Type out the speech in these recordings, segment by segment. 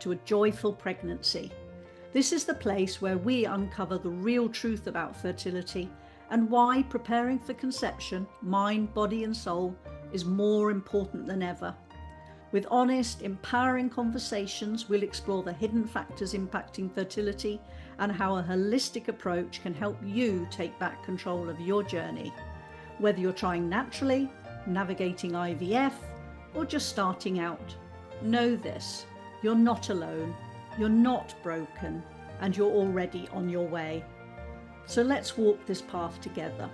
to a joyful pregnancy. This is the place where we uncover the real truth about fertility and why preparing for conception, mind, body and soul, is more important than ever. With honest, empowering conversations, we'll explore the hidden factors impacting fertility and how a holistic approach can help you take back control of your journey. Whether you're trying naturally, navigating IVF, or just starting out, know this: you're not alone, you're not broken, and you're already on your way. So let's walk this path together.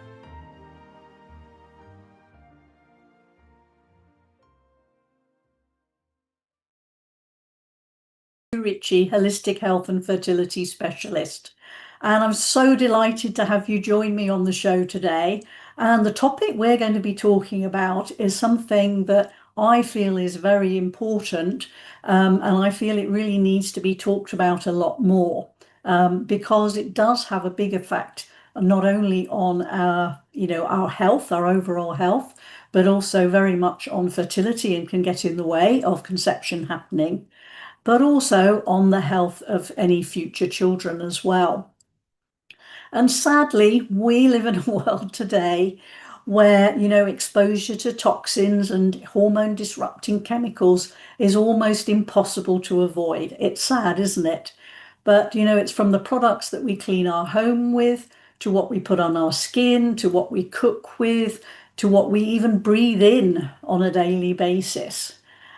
Richie, holistic health and fertility specialist. And I'm so delighted to have you join me on the show today. And the topic we're going to be talking about is something that I feel is very important, and I feel it really needs to be talked about a lot more, because it does have a big effect not only on our health, our overall health, but also very much on fertility and can get in the way of conception happening, but also on the health of any future children as well. And sadly, we live in a world today where, exposure to toxins and hormone disrupting chemicals is almost impossible to avoid. It's sad, isn't it? But, it's from the products that we clean our home with, to what we put on our skin, to what we cook with, to what we even breathe in on a daily basis.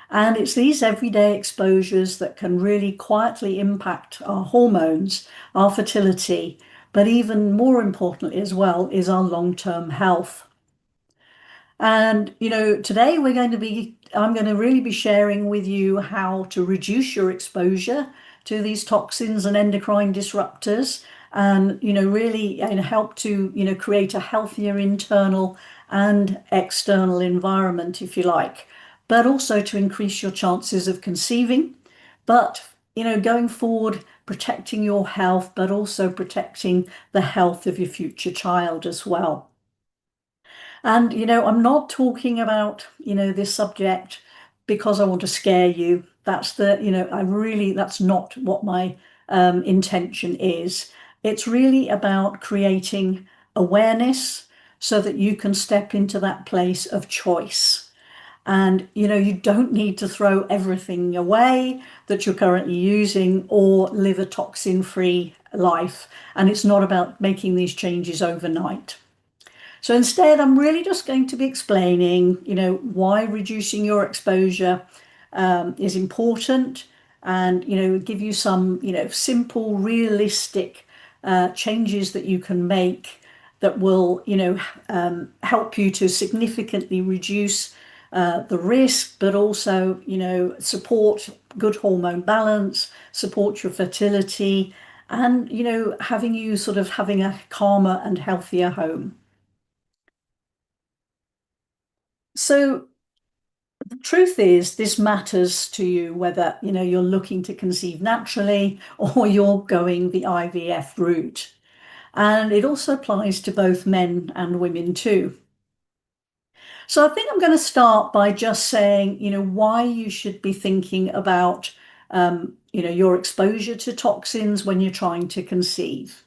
And it's these everyday exposures that can really quietly impact our hormones, our fertility, but even more importantly as well is our long-term health. And, today I'm going to really be sharing with you how to reduce your exposure to these toxins and endocrine disruptors and, really help to, create a healthier internal and external environment, if you like, but also to increase your chances of conceiving. But, going forward, protecting your health, but also protecting the health of your future child as well. And, I'm not talking about, this subject because I want to scare you. That's that's not what my intention is. It's really about creating awareness so that you can step into that place of choice. And, you don't need to throw everything away that you're currently using or live a toxin-free life. And it's not about making these changes overnight. So instead, I'm really just going to be explaining, why reducing your exposure is important, and, give you some, simple, realistic changes that you can make that will, help you to significantly reduce the risk, but also, support good hormone balance, support your fertility, and, having a calmer and healthier home. So the truth is, this matters to you whether, you're looking to conceive naturally or you're going the IVF route. And it also applies to both men and women too. So I think I'm going to start by just saying, why you should be thinking about, your exposure to toxins when you're trying to conceive.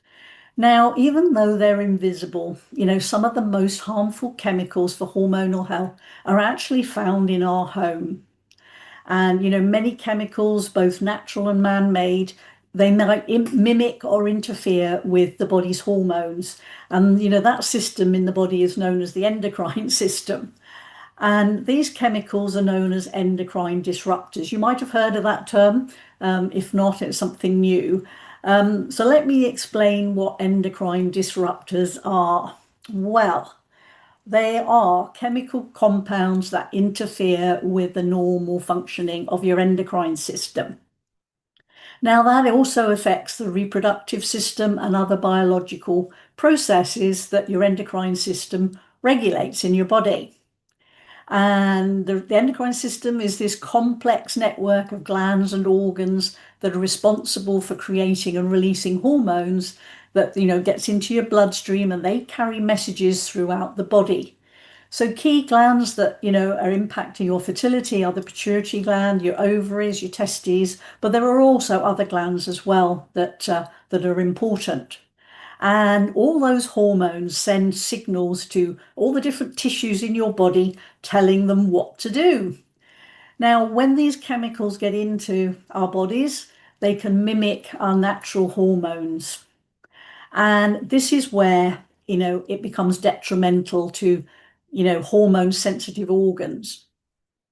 Now, even though they're invisible, some of the most harmful chemicals for hormonal health are actually found in our home. And, many chemicals, both natural and man-made, they might mimic or interfere with the body's hormones. And, that system in the body is known as the endocrine system. And these chemicals are known as endocrine disruptors. You might have heard of that term. If not, it's something new. So let me explain what endocrine disruptors are. Well, they are chemical compounds that interfere with the normal functioning of your endocrine system. Now, that also affects the reproductive system and other biological processes that your endocrine system regulates in your body. And the endocrine system is this complex network of glands and organs that are responsible for creating and releasing hormones that, gets into your bloodstream, and they carry messages throughout the body. So key glands that, are impacting your fertility are the pituitary gland, your ovaries, your testes, but there are also other glands as well that are important. And all those hormones send signals to all the different tissues in your body, telling them what to do. Now, when these chemicals get into our bodies, they can mimic our natural hormones. And this is where, it becomes detrimental to, hormone sensitive organs.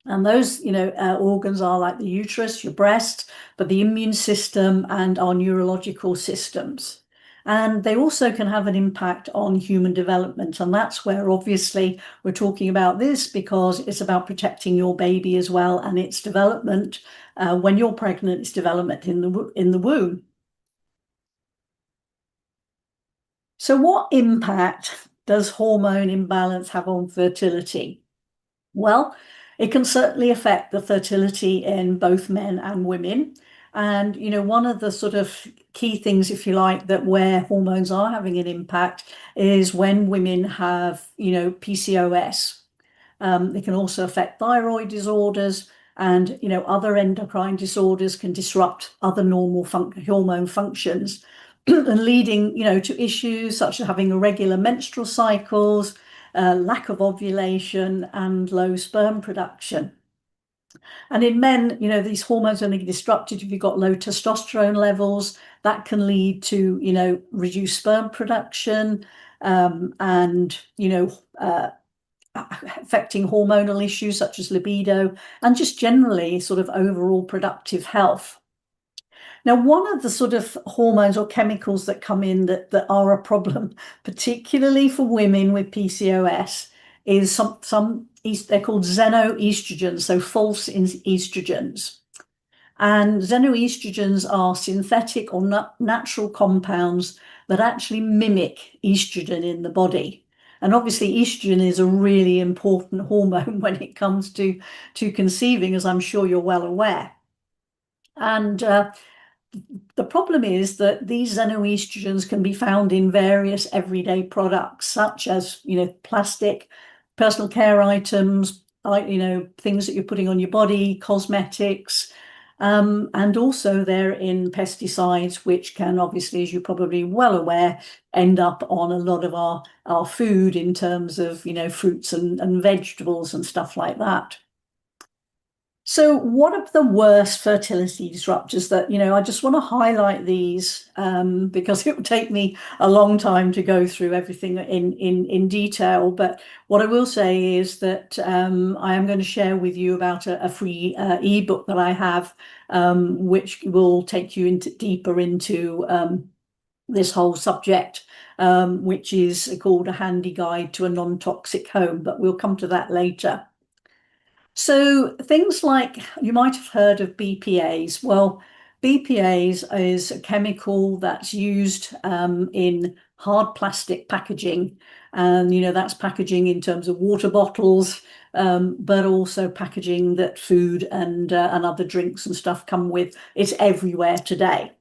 And those, organs are like the uterus, your breast, but the immune system and our neurological systems. And they also can have an impact on human development. And that's where obviously we're talking about this, because it's about protecting your baby as well and its development when you're pregnant, its development in the womb. So what impact does hormone imbalance have on fertility? Well, it can certainly affect the fertility in both men and women. And, one of the sort of key things, if you like, that where hormones are having an impact is when women have, PCOS. It can also affect thyroid disorders, and, other endocrine disorders can disrupt other normal hormone functions and leading, to issues such as having irregular menstrual cycles, lack of ovulation, and low sperm production. And in men, these hormones are only disrupted if you've got low testosterone levels. That can lead to, reduced sperm production, and, affecting hormonal issues such as libido and just generally sort of overall productive health. Now, one of the sort of hormones or chemicals that come in that are a problem, particularly for women with PCOS, is they're called xenoestrogens, so false estrogens. And xenoestrogens are synthetic or natural compounds that actually mimic estrogen in the body. And obviously, estrogen is a really important hormone when it comes to conceiving, as I'm sure you're well aware. And the problem is that these xenoestrogens can be found in various everyday products, such as, plastic, personal care items, things that you're putting on your body, cosmetics, and also they're in pesticides, which can obviously, as you're probably well aware, end up on a lot of our food in terms of, fruits and vegetables and stuff like that. So what are the worst fertility disruptors that, I just want to highlight these because it would take me a long time to go through everything in detail. But what I will say is that I am going to share with you about a free ebook that I have, which will take you deeper into this whole subject, which is called A Handy Guide to a Non-Toxic Home. But we'll come to that later. So things like, you might have heard of BPAs. Well, BPAs is a chemical that's used in hard plastic packaging. And, that's packaging in terms of water bottles, but also packaging that food and other drinks and stuff come with. It's everywhere today.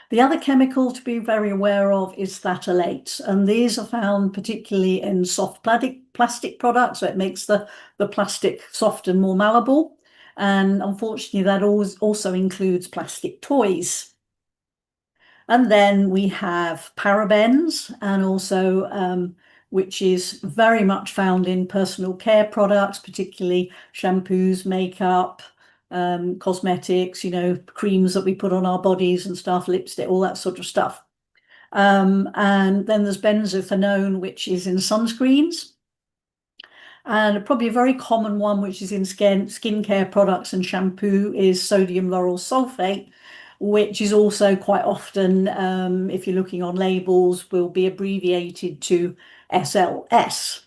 The other chemical to be very aware of is phthalates, and these are found particularly in soft plastic products, so it makes the plastic soft and more malleable. And unfortunately, that also includes plastic toys. And then we have parabens, and also which is very much found in personal care products, particularly shampoos, makeup, cosmetics, creams that we put on our bodies and stuff, lipstick, all that sort of stuff. And then there's benzophenone, which is in sunscreens. And probably a very common one, which is in skincare products and shampoo, is sodium lauryl sulfate, which is also quite often, if you're looking on labels, will be abbreviated to SLS.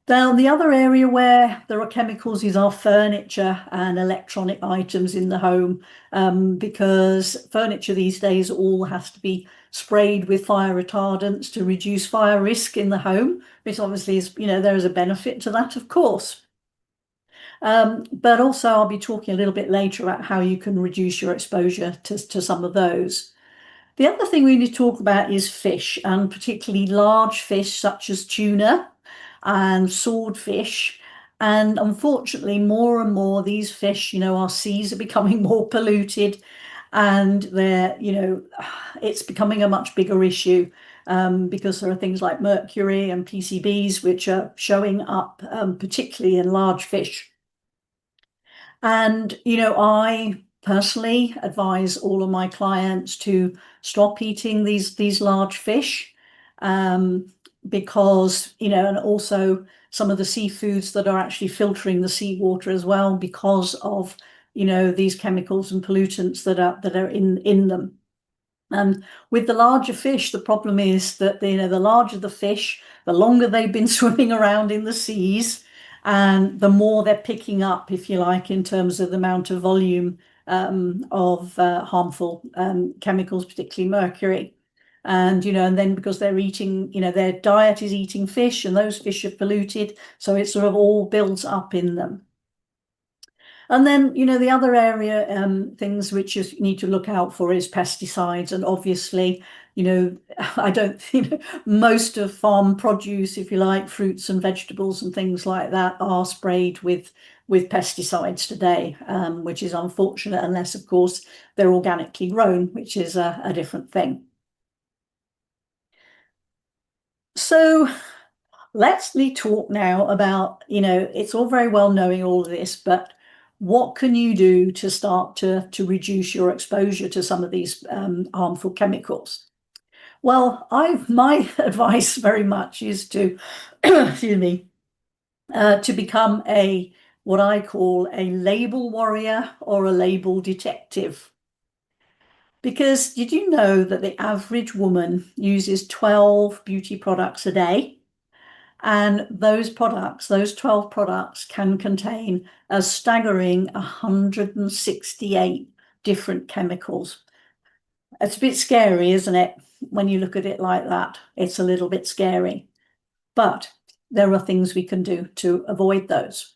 Now, the other area where there are chemicals is our furniture and electronic items in the home, because furniture these days all has to be sprayed with fire retardants to reduce fire risk in the home, which obviously is, there is a benefit to that, of course. But also I'll be talking a little bit later about how you can reduce your exposure to some of those. The other thing we need to talk about is fish, and particularly large fish such as tuna and swordfish. And unfortunately, more and more these fish, our seas are becoming more polluted, and it's becoming a much bigger issue, because there are things like mercury and PCBs which are showing up, particularly in large fish. And, I personally advise all of my clients to stop eating these large fish, um, because, and also some of the seafoods that are actually filtering the seawater as well because of, these chemicals and pollutants that are in them. And with the larger fish, the problem is that the larger the fish, the longer they've been swimming around in the seas, and the more they're picking up, if you like, in terms of the amount of volume, of harmful chemicals, particularly mercury. And then because they're eating, their diet is eating fish, and those fish are polluted, so it sort of all builds up in them. And then, the other area, things which you need to look out for is pesticides. And obviously, I don't think most of farm produce, if you like, fruits and vegetables and things like that are sprayed with pesticides today, which is unfortunate, unless, of course, they're organically grown, which is a different thing. So let's talk now about, it's all very well knowing all of this, but what can you do to start to reduce your exposure to some of these harmful chemicals? Well, my advice very much is to, excuse me, to become what I call a label warrior or a label detective. Because did you know that the average woman uses 12 beauty products a day? And those 12 products, can contain a staggering 168 different chemicals. It's a bit scary, isn't it? When you look at it like that, it's a little bit scary. But there are things we can do to avoid those.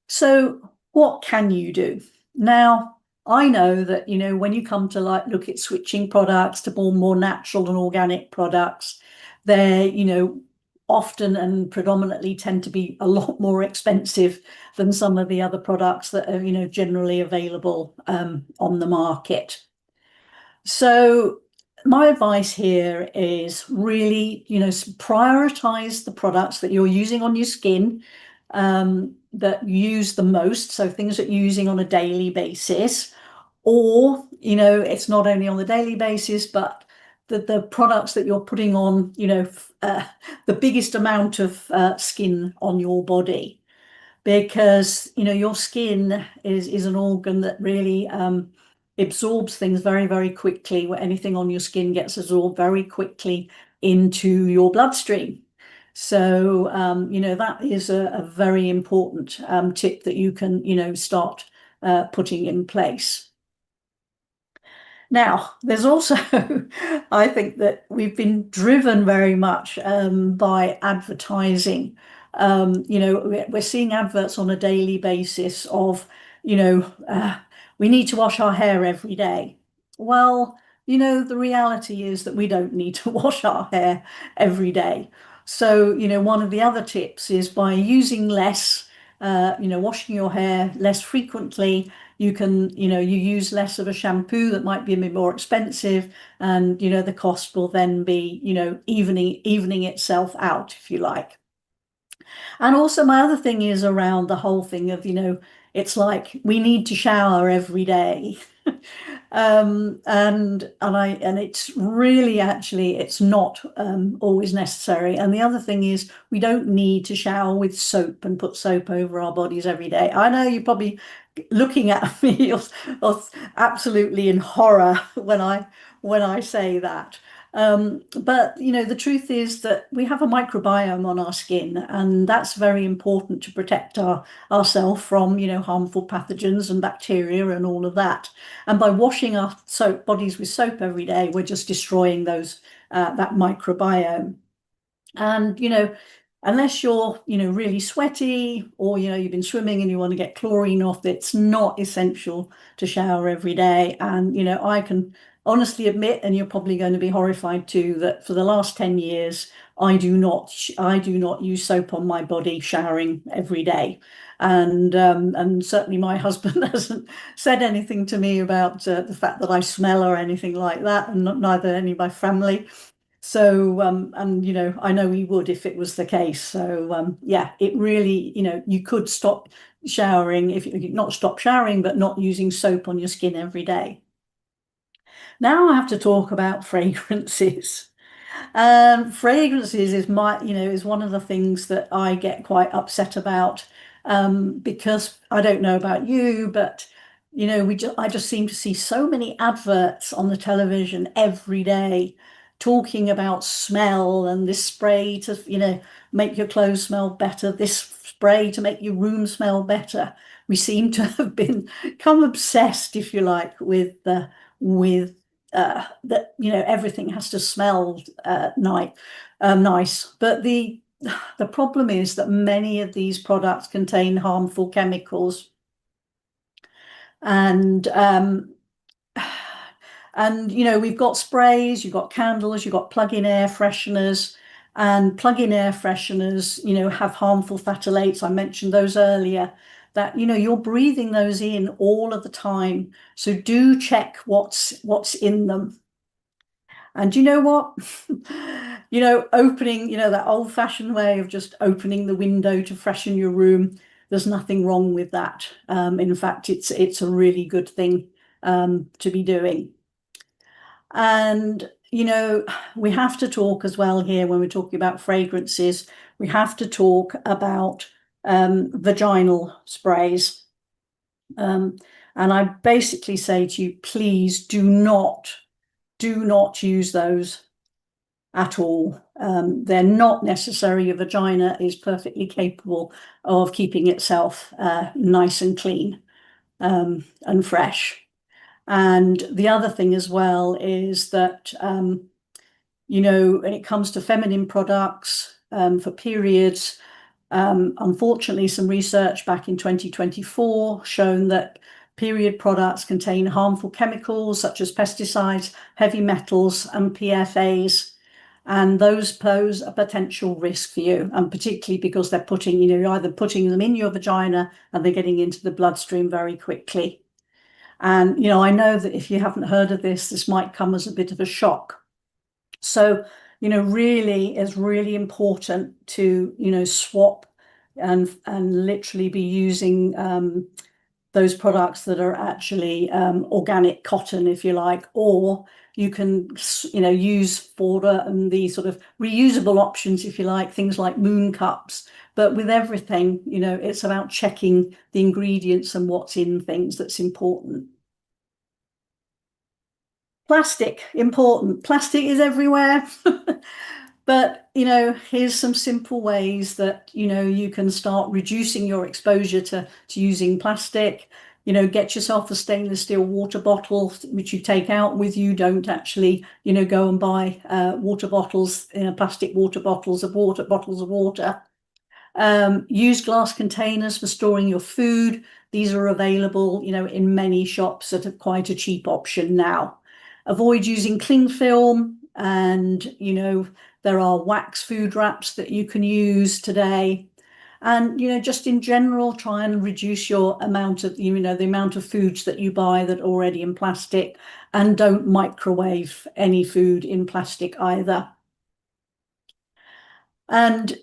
So what can you do? Now, I know that, when you come to look at switching products to more natural and organic products, they're, often and predominantly tend to be a lot more expensive than some of the other products that are, generally available on the market. So my advice here is really, prioritize the products that you're using on your skin, that you use the most. So things that you're using on a daily basis, or, it's not only on the daily basis, but the products that you're putting on, the biggest amount of skin on your body. Because, your skin is an organ that really absorbs things very, very quickly. Where anything on your skin gets absorbed very quickly into your bloodstream. So, that is a very important tip that you can, start putting in place. Now, there's also, I think that we've been driven very much by advertising. We're seeing adverts on a daily basis of, we need to wash our hair every day. Well, the reality is that we don't need to wash our hair every day. So, one of the other tips is by using less, washing your hair less frequently. You can, you use less of a shampoo that might be a bit more expensive, and, the cost will then be, evening itself out, if you like. And also my other thing is around the whole thing of, it's like we need to shower every day. And it's really, actually, it's not always necessary. And the other thing is, we don't need to shower with soap and put soap over our bodies every day. I know you're probably looking at me or absolutely in horror when I say that. But the truth is that we have a microbiome on our skin, and that's very important to protect ourselves from harmful pathogens and bacteria and all of that. And by washing our bodies with soap every day, we're just destroying that microbiome. And unless you're, really sweaty, or, you've been swimming and you want to get chlorine off, it's not essential to shower every day. And, I can honestly admit, and you're probably going to be horrified too, that for the last 10 years, I do not use soap on my body showering every day. And certainly my husband hasn't said anything to me about the fact that I smell or anything like that, and neither any of my family. So, and I know he would if it was the case. So, yeah, it really, you could stop showering, if you not stop showering, but not using soap on your skin every day. Now I have to talk about fragrances. Fragrances is one of the things that I get quite upset about, because I don't know about you, but I just seem to see so many adverts on the television every day talking about smell and this spray to, make your clothes smell better, this spray to make your room smell better. We seem to have become obsessed, if you like, with that everything has to smell nice. But the problem is that many of these products contain harmful chemicals, and we've got sprays, you've got candles, you've got plug-in air fresheners, and plug-in air fresheners, have harmful phthalates. I mentioned those earlier. That you're breathing those in all of the time. So do check what's in them. And you know what? Opening, that old-fashioned way of just opening the window to freshen your room, there's nothing wrong with that. In fact, it's a really good thing to be doing. And we have to talk as well here when we're talking about fragrances. We have to talk about vaginal sprays. And I basically say to you, please do not use those at all. They're not necessary. Your vagina is perfectly capable of keeping itself nice and clean and fresh. And the other thing as well is that, when it comes to feminine products for periods, unfortunately, some research back in 2024 shown that period products contain harmful chemicals such as pesticides, heavy metals, and PFAs, and those pose a potential risk for you, and particularly because they're you're either putting them in your vagina and they're getting into the bloodstream very quickly. And I know that if you haven't heard of this might come as a bit of a shock. So really, it's really important to swap and literally be using those products that are actually organic cotton, if you like, or you can use fodder and the sort of reusable options, if you like, things like moon cups. But with everything, it's about checking the ingredients and what's in things that's important. Plastic, important. Plastic is everywhere. But, here's some simple ways that, you can start reducing your exposure to using plastic. Get yourself a stainless steel water bottle, which you take out with you. Don't actually, go and buy water bottles, plastic water bottles of water. Use glass containers for storing your food. These are available, in many shops at quite a cheap option now. Avoid using cling film, and there are wax food wraps that you can use today. And just in general, try and reduce your amount of the amount of foods that you buy that are already in plastic, and don't microwave any food in plastic either. And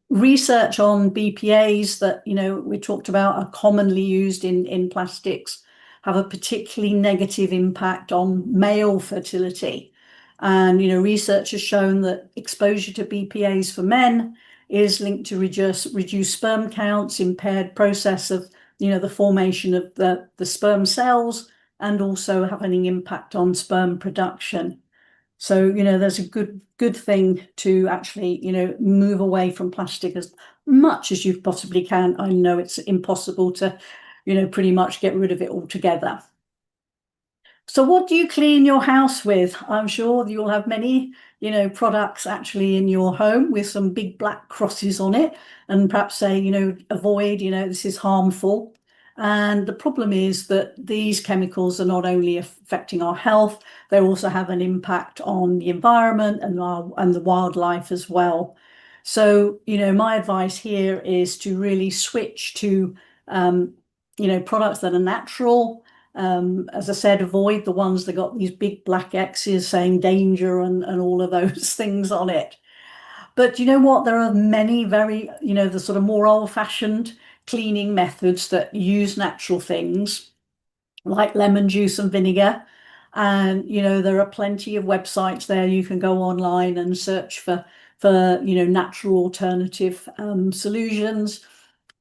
research on BPAs that we talked about are commonly used in plastics have a particularly negative impact on male fertility. And research has shown that exposure to BPAs for men is linked to reduced sperm counts, impaired process of the formation of the sperm cells, and also having an impact on sperm production. So there's a good thing to actually move away from plastic as much as you possibly can. I know it's impossible to pretty much get rid of it altogether. So what do you clean your house with? I'm sure you'll have many, products actually in your home with some big black crosses on it and perhaps say, avoid, this is harmful. And the problem is that these chemicals are not only affecting our health, they also have an impact on the environment and the wildlife as well. So, my advice here is to really switch to, products that are natural. As I said, avoid the ones that got these big black X's saying danger and all of those things on it. But you know what? There are many very, the sort of more old-fashioned cleaning methods that use natural things like lemon juice and vinegar. And, there are plenty of websites there. You can go online and search for natural alternative solutions.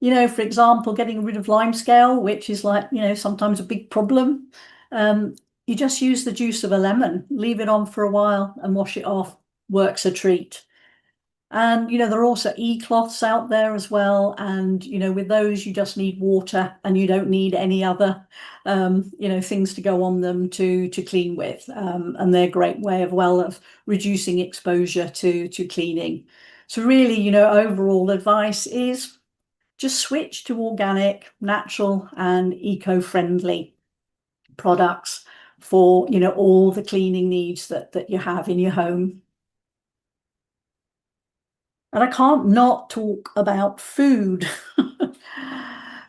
For example, getting rid of limescale, which is like, sometimes a big problem. You just use the juice of a lemon, leave it on for a while and wash it off. Works a treat. And, there are also e-cloths out there as well. And, with those, you just need water and you don't need any other, things to go on them to clean with. And they're a great way of reducing exposure to cleaning. So really, overall advice is just switch to organic, natural, and eco-friendly products for, all the cleaning needs that you have in your home. And I can't not talk about food.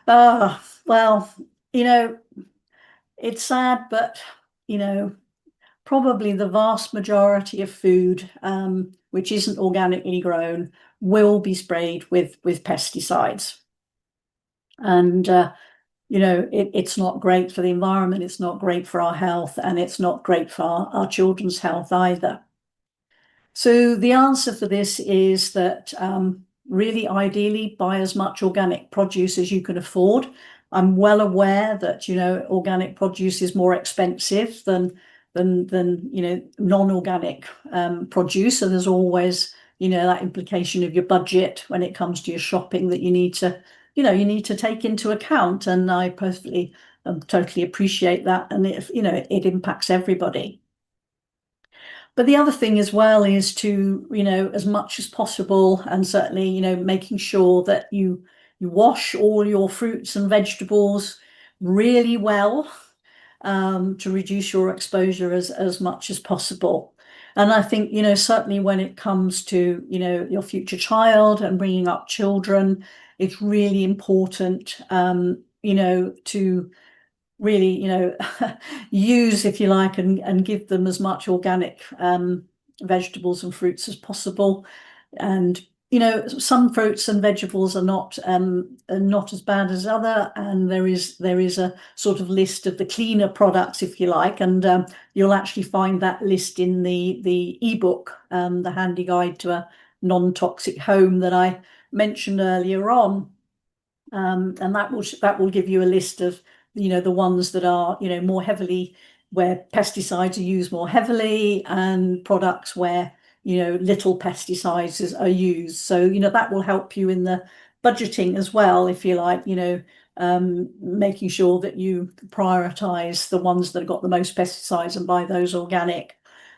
Well, it's sad, but, probably the vast majority of food, which isn't organically grown, will be sprayed with pesticides. And, it's not great for the environment, it's not great for our health, and it's not great for our children's health either. So the answer for this is that really ideally buy as much organic produce as you can afford. I'm well aware that, organic produce is more expensive than non-organic produce. So there's always, that implication of your budget when it comes to your shopping that you need to take into account. And I personally totally appreciate that. And it impacts everybody. But the other thing as well is to, as much as possible, and certainly, making sure that you wash all your fruits and vegetables really well to reduce your exposure as much as possible. And I think, certainly when it comes to, your future child and bringing up children, it's really important, to really, use, if you like, and give them as much organic vegetables and fruits as possible. And, some fruits and vegetables are not as bad as other, and there is a sort of list of the cleaner products, if you like, and you'll actually find that list in the ebook, the Handy Guide to a Non-Toxic Home that I mentioned earlier on. And that will give you a list of the ones that are more heavily, where pesticides are used more heavily, and products where little pesticides are used. So that will help you in the budgeting as well, if you like, making sure that you prioritize the ones that have got the most pesticides and buy those organic.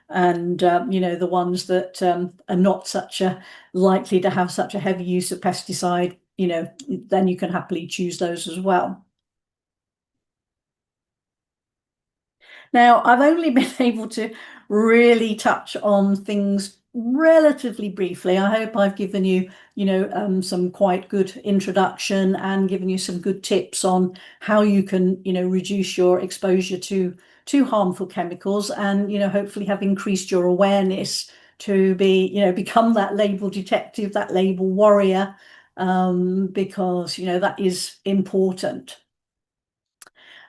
And the ones that are not such a likely to have such a heavy use of pesticide, then you can happily choose those as well. Now, I've only been able to really touch on things relatively briefly. I hope I've given you, some quite good introduction and given you some good tips on how you can, reduce your exposure to harmful chemicals, and, hopefully have increased your awareness to become that label detective, that label warrior, because, that is important.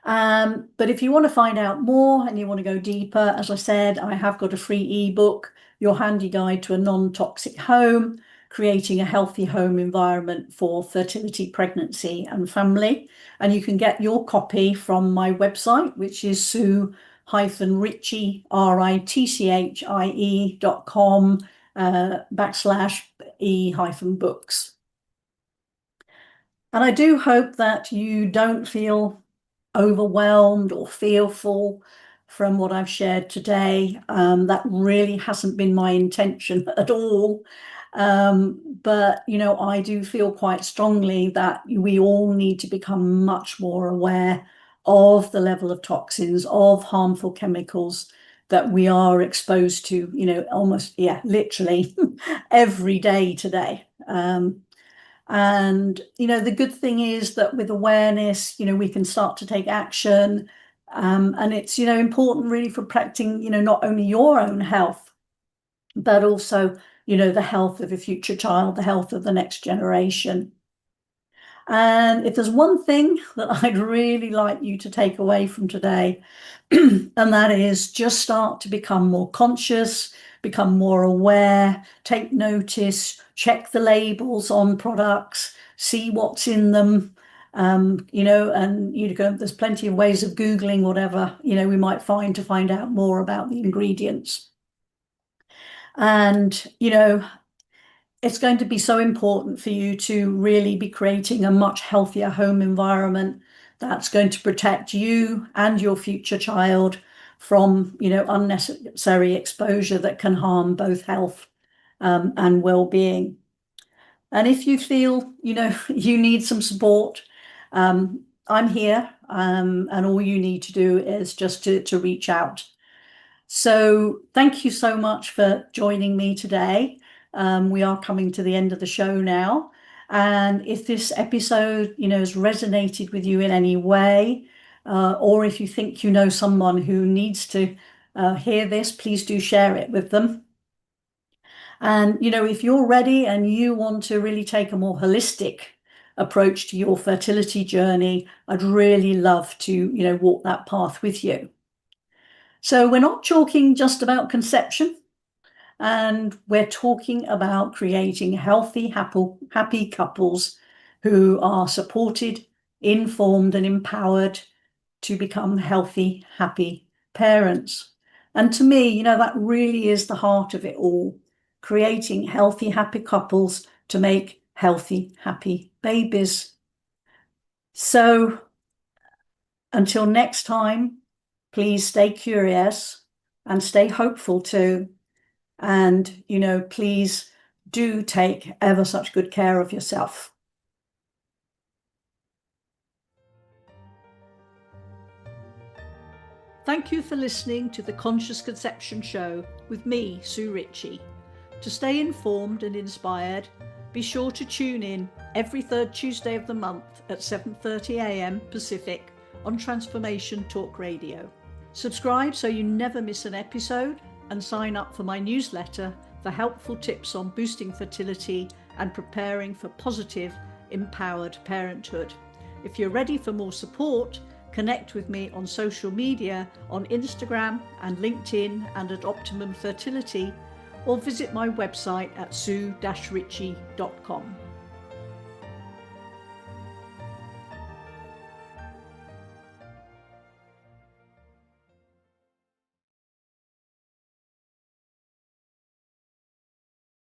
But if you want to find out more and you want to go deeper, as I said, I have got a free ebook, Your Handy Guide to a Non-Toxic Home, Creating a Healthy Home Environment for Fertility, Pregnancy and Family. And you can get your copy from my website, which is sue-ritchie, ritchie.com /e-books. And I do hope that you don't feel overwhelmed or fearful from what I've shared today. That really hasn't been my intention at all. But, I do feel quite strongly that we all need to become much more aware of the level of toxins, of harmful chemicals that we are exposed to, almost, literally every day today. And, the good thing is that with awareness, we can start to take action. And it's, important really for protecting, not only your own health, but also, the health of a future child, the health of the next generation. And if there's one thing that I'd really like you to take away from today, and that is just start to become more conscious, become more aware, take notice, check the labels on products, see what's in them. And there's plenty of ways of Googling whatever, we might find to find out more about the ingredients. And, it's going to be so important for you to really be creating a much healthier home environment that's going to protect you and your future child from, unnecessary exposure that can harm both health and well-being. And if you feel, you need some support, I'm here, and all you need to do is just to reach out. So thank you so much for joining me today. We are coming to the end of the show now. And if this episode, has resonated with you in any way, or if you think you know someone who needs to hear this, please do share it with them. And, if you're ready and you want to really take a more holistic approach to your fertility journey, I'd really love to, walk that path with you. So we're not talking just about conception, and we're talking about creating healthy, happy couples who are supported, informed, and empowered to become healthy, happy parents. And to me, that really is the heart of it all, creating healthy, happy couples to make healthy, happy babies. So until next time, please stay curious and stay hopeful too. And, please do take ever such good care of yourself. Thank you for listening to the Conscious Conception Show with me, Sue Ritchie. To stay informed and inspired, be sure to tune in every third Tuesday of the month at 7:30 a.m. Pacific on Transformation Talk Radio. Subscribe so you never miss an episode, and sign up for my newsletter for helpful tips on boosting fertility and preparing for positive, empowered parenthood. If you're ready for more support, connect with me on social media on Instagram and LinkedIn and at Optimum Fertility, or visit my website at sue-ritchie.com.